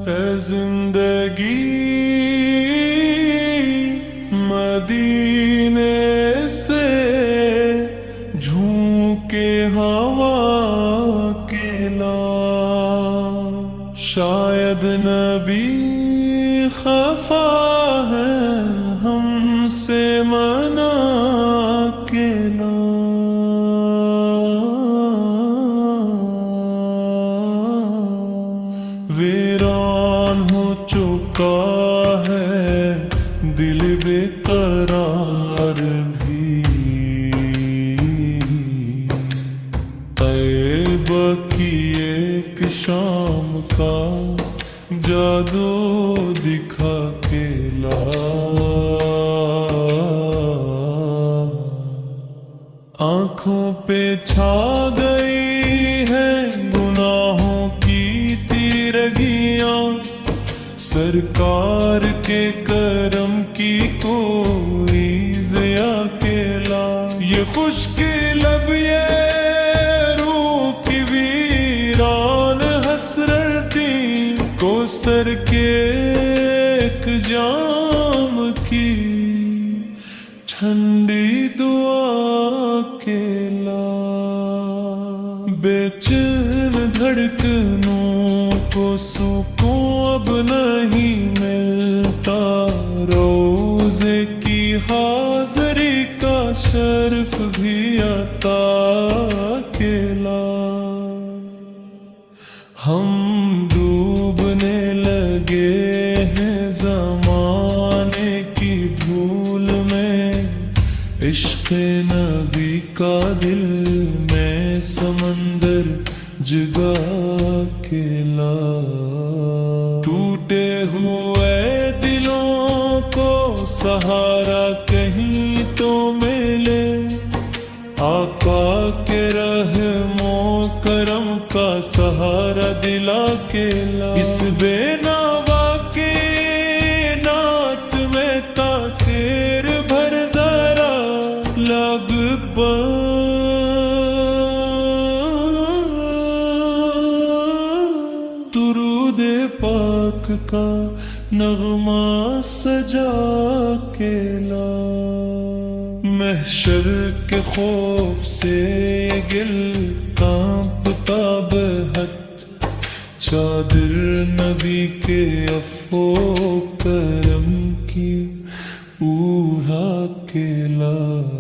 اے زندگی مدینے سے جھونکے ہوا کے لا، شاید نبی خفا ہے ہم سے منا کے لا۔ ویران ہو چکا ہے دل بے قرار بھی، طیبہ کی ایک شام کا جادو دکھا کے لا۔ آنکھوں پہ چھا گئی ہے گناہوں کی تیرگیاں، سرکار کے کرم کی کوئی ضیا کے لا۔ یہ خشک لب یہ روح کی ویران حسرتی کو سر کے ایک جام کی ٹھنڈی دعا کے لا۔ بے چین دھڑکنوں کو سکون اب نہیں ملتا، روزے کی حاضری کا شرف بھی عطا کے لا۔ ہم ڈوبنے لگے ہیں زمانے کی دھول میں، عشق نبی کا دل میں سمندر جگا کے لا۔ ٹوٹے ہوئے دلوں کو سہارا کہیں تو ملے، آقا کے رحم و کرم کا سہارا دلا کے لا۔ اس بے نوا کے نعت میں تاثیر بھر ذرا لگ درود پاک کا نغمہ سجا کے لا۔ محشر کے خوف سے گل کانپتا بہت، چادر نبی کے عفو کرم کی اوڑھا کے لا۔